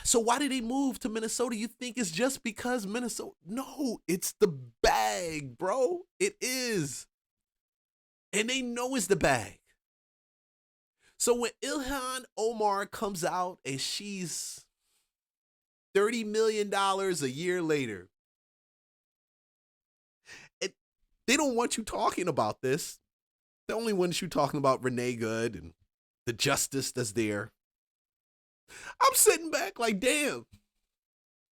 So why did they move to Minnesota? You think it's just because Minnesota? No, it's the bag, bro. It is. And they know it's the bag. So when Ilhan Omar comes out and she's $30 million a year later, and they don't want you talking about this. They only want you talking about Renee Good and the justice that's there. I'm sitting back like, damn,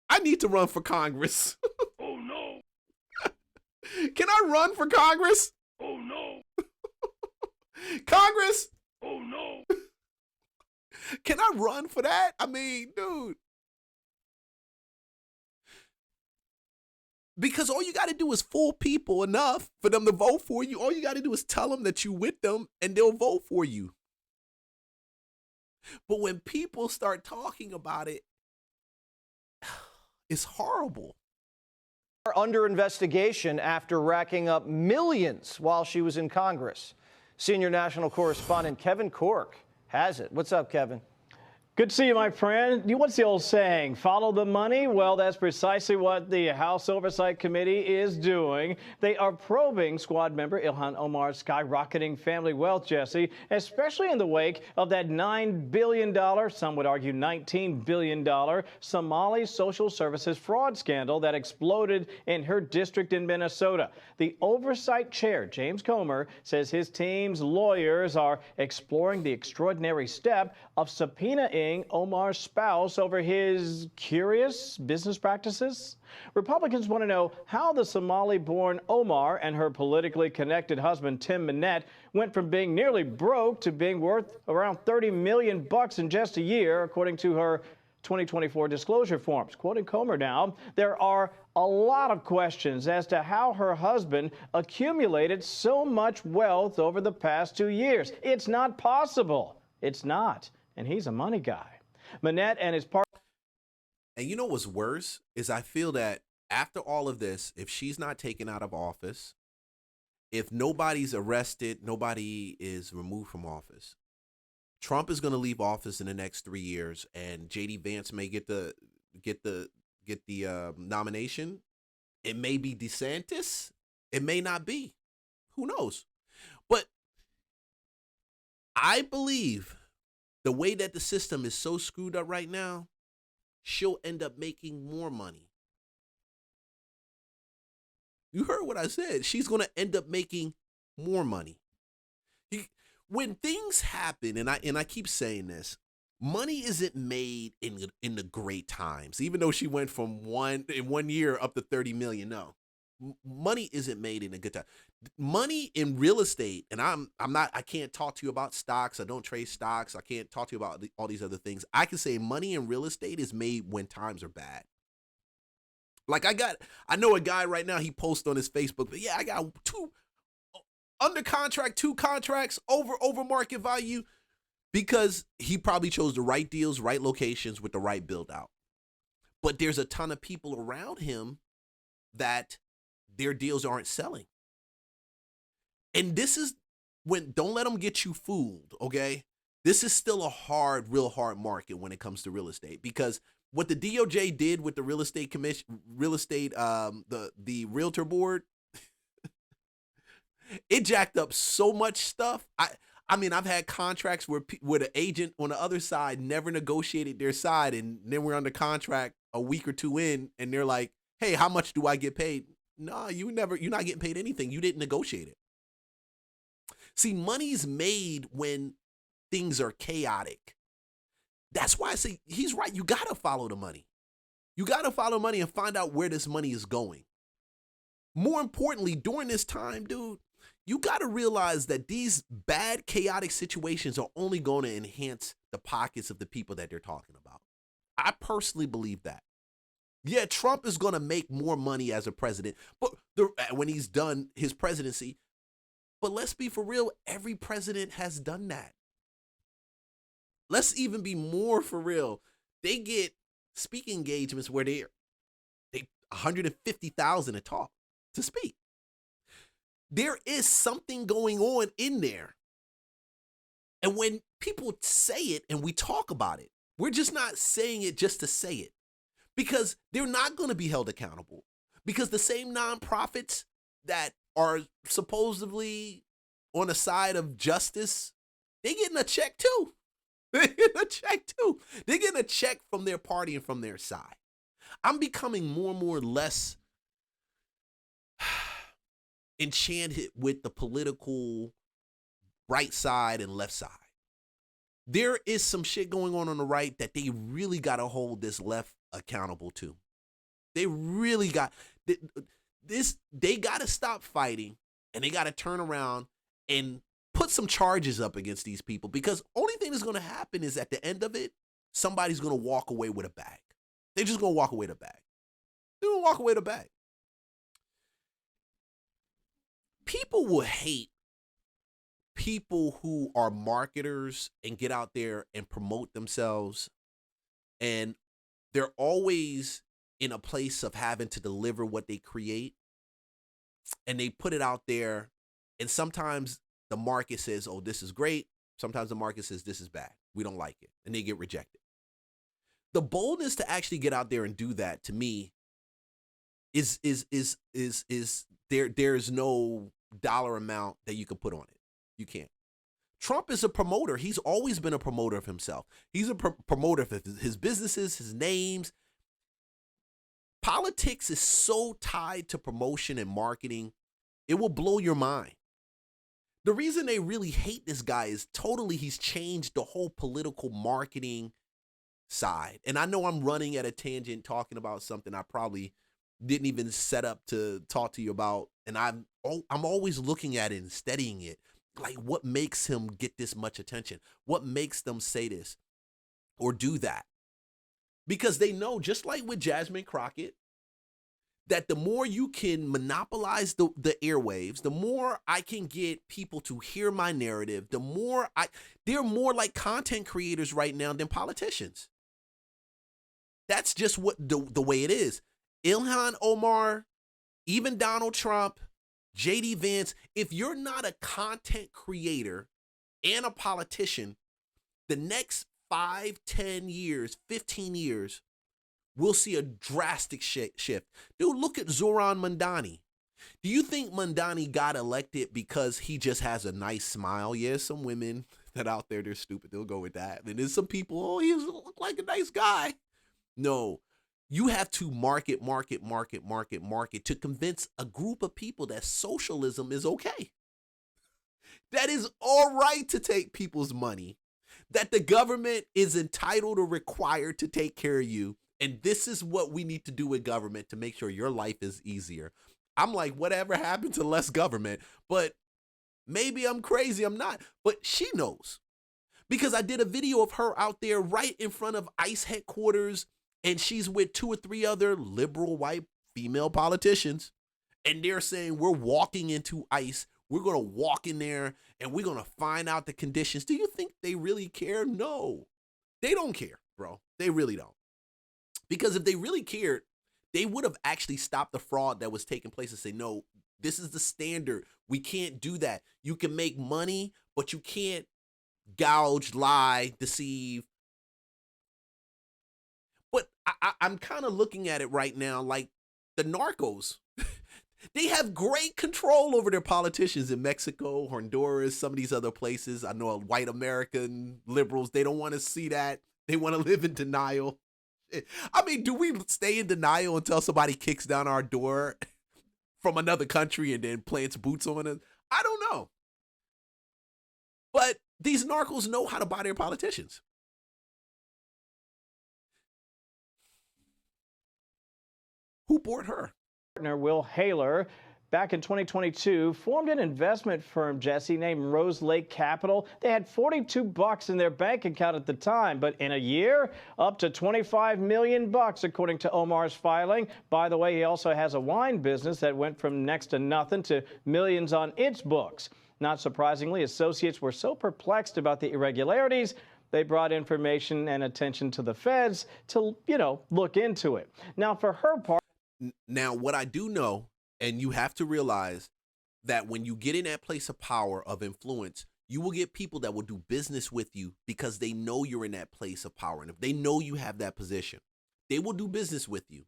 I need to run for Congress. Oh, no. Can I run for Congress? Oh, no. Congress? Oh, no. Can I run for that? I mean, dude. Because all you got to do is fool people enough for them to vote for you. All you got to do is tell them that you with them and they'll vote for you. But when people start talking about it, it's horrible. Under investigation after racking up millions while she was in Congress. Senior national correspondent Kevin Cork has it. What's up, Kevin? Good to see you, my friend. What's the old saying? Follow the money? Well, that's precisely what the House Oversight Committee is doing. They are probing squad member Ilhan Omar's skyrocketing family wealth, Jesse, especially in the wake of that $9 billion, some would argue $19 billion, Somali social services fraud scandal that exploded in her district in Minnesota. The oversight chair, James Comer, says his team's lawyers are exploring the extraordinary step of subpoenaing Omar's spouse over his curious business practices. Republicans want to know how the Somali-born Omar and her politically connected husband Tim Minette went from being nearly broke to being worth around $30 million in just a year, according to her 2024 disclosure forms. Quoting Comer now, there are a lot of questions as to how her husband accumulated so much wealth over the past 2 years. It's not possible. It's not. And he's a money guy. Minette and his partner. And you know what's worse is I feel that after all of this, if she's not taken out of office, if nobody's arrested, nobody is removed from office, Trump is going to leave office in the next 3 years, and J.D. Vance may get the nomination. It may be DeSantis. It may not be. Who knows? But I believe the way that the system is so screwed up right now, she'll end up making more money. You heard what I said. She's going to end up making more money. When things happen, and I keep saying this, money isn't made in the great times. Even though she went from in 1 year up to 30 million, no. Money isn't made in a good time. Money in real estate, and I can't talk to you about stocks. I don't trade stocks. I can't talk to you about all these other things. I can say money in real estate is made when times are bad. Like I know a guy right now, he posts on his Facebook, but yeah, I got under contract, 2 contracts over market value, because he probably chose the right deals, right locations with the right build out. But there's a ton of people around him that their deals aren't selling. And this is when, don't let them get you fooled, okay? This is still a real hard market when it comes to real estate, because what the DOJ did with the real estate commission, the realtor board, it jacked up so much stuff. I mean, I've had contracts where the agent on the other side never negotiated their side, and then we're under contract a week or two in, and they're like, "Hey, how much do I get paid?" No, you're not getting paid anything. You didn't negotiate it. See, money's made when things are chaotic. That's why I say he's right. You got to follow the money. You got to follow money and find out where this money is going. More importantly, during this time, dude, you got to realize that these bad, chaotic situations are only going to enhance the pockets of the people that they're talking about. I personally believe that. Yeah, Trump is going to make more money as a president, but when he's done his presidency. But let's be for real, every president has done that. Let's even be more for real. They get speaking engagements where they $150,000 to speak. There is something going on in there. And when people say it and we talk about it, We're just not saying it just to say it, because they're not going to be held accountable, because the same nonprofits that are supposedly on the side of justice, they're getting a check too. They're getting a check too. They're getting a check from their party and from their side. I'm becoming more and more less enchanted with the political right side and left side. There is some shit going on the right that they really got to hold this left accountable to. They really got this. They got to stop fighting, and they got to turn around and put some charges up against these people, because only thing that's going to happen is at the end of it, somebody's going to walk away with a bag. They're just going to walk away with a bag. They're going to walk away with a bag. People will hate people who are marketers and get out there and promote themselves, and they're always in a place of having to deliver what they create, and they put it out there, and sometimes the market says, oh, this is great. Sometimes the market says this is bad. We don't like it, and they get rejected. The boldness to actually get out there and do that, to me, is there's no dollar amount that you can put on it. You can't. Trump is a promoter. He's always been a promoter of himself. He's a promoter of his businesses, his names. Politics is so tied to promotion and marketing, it will blow your mind. The reason they really hate this guy is he's changed the whole political marketing side. And I know I'm running at a tangent talking about something I probably didn't even set up to talk to you about. And I'm always looking at it and studying it. Like, what makes him get this much attention? What makes them say this or do that? Because they know, just like with Jasmine Crockett, that the more you can monopolize the airwaves, the more I can get people to hear my narrative, they're more like content creators right now than politicians. That's just what the way it is. Ilhan Omar, even Donald Trump, JD Vance, if you're not a content creator and a politician, the next 5, 10 years, 15 years, we'll see a drastic shift. Dude, look at Zohran Mamdani. Do you think Mamdani got elected because he just has a nice smile? Yes, some women that out there, they're stupid. They'll go with that. And there's some people, oh, he look like a nice guy. No, you have to market to convince a group of people that socialism is okay. That is all right to take people's money, that the government is entitled or required to take care of you. And this is what we need to do with government to make sure your life is easier. I'm like, whatever happened to less government? But maybe I'm crazy. I'm not. But she knows, because I did a video of her out there right in front of ICE headquarters, and she's with 2 or 3 other liberal white female politicians. And they're saying, we're walking into ICE. We're going to walk in there and we're going to find out the conditions. Do you think they really care? No, they don't care, bro. They really don't. Because if they really cared, they would have actually stopped the fraud that was taking place and say, no, this is the standard. We can't do that. You can make money, but you can't gouge, lie, deceive. But I'm kind of looking at it right now like the narcos. They have great control over their politicians in Mexico, Honduras, some of these other places. I know white American liberals, they don't want to see that. They want to live in denial. I mean, do we stay in denial until somebody kicks down our door from another country and then plants boots on us? I don't know. But these narcos know how to buy their politicians. Who bought her? Partner Will Haler, back in 2022, formed an investment firm, Jesse, named Rose Lake Capital. They had $42 in their bank account at the time, but in a year, up to $25 million, according to Omar's filing. By the way, he also has a wine business that went from next to nothing to millions on its books. Not surprisingly, associates were so perplexed about the irregularities, they brought information and attention to the feds to, look into it. Now, for her part, now, what I do know, and you have to realize that when you get in that place of power, of influence, You will get people that will do business with you because they know you're in that place of power. And if they know you have that position, they will do business with you.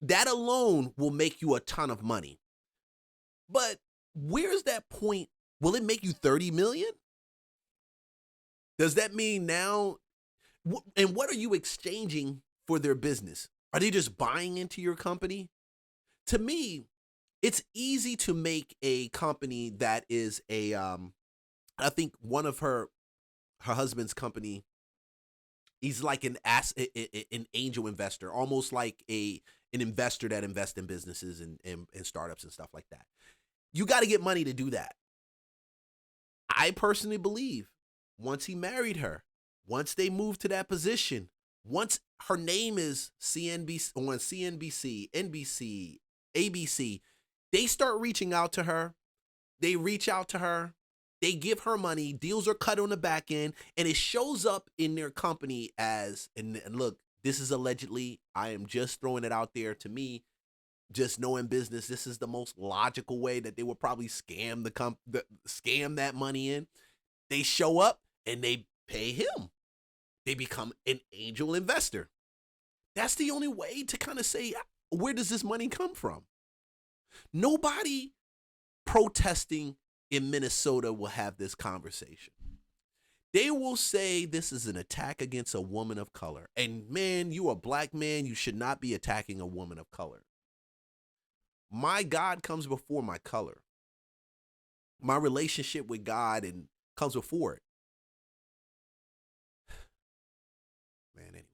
That alone will make you a ton of money. But where's that point? Will it make you 30 million? Does that mean now? And what are you exchanging for their business? Are they just buying into your company? To me, it's easy to make a company that is I think one of her husband's company, he's like an angel investor, almost like an investor that invests in businesses and startups and stuff like that. You got to get money to do that. I personally believe once he married her, once they moved to that position, once her name is CNBC, NBC, ABC, they start reaching out to her. They reach out to her. They give her money. Deals are cut on the back end, and it shows up in their company as, and look, this is allegedly, I am just throwing it out there. To me, just knowing business, this is the most logical way that they would probably scam scam that money in. They show up and they pay him. They become an angel investor. That's the only way to kind of say, where does this money come from? Nobody protesting in Minnesota will have this conversation. They will say this is an attack against a woman of color. And man, you a black man, you should not be attacking a woman of color. My God comes before my color. My relationship with God and comes before it. Man, anyway.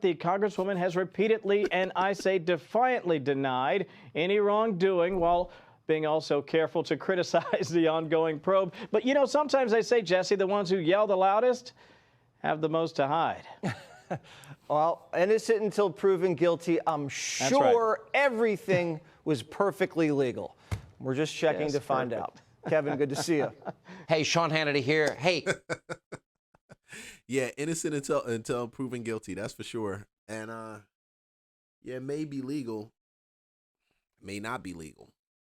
The Congresswoman has repeatedly, and I say defiantly, denied any wrongdoing while being also careful to criticize the ongoing probe. But, you know, sometimes they say, Jesse, the ones who yell the loudest have the most to hide. Well, innocent until proven guilty. I'm sure everything was perfectly legal. We're just checking to find out. Kevin, good to see you. Hey, Sean Hannity here. Hey. Yeah, innocent until proven guilty. That's for sure. And yeah, it may be legal, may not be legal.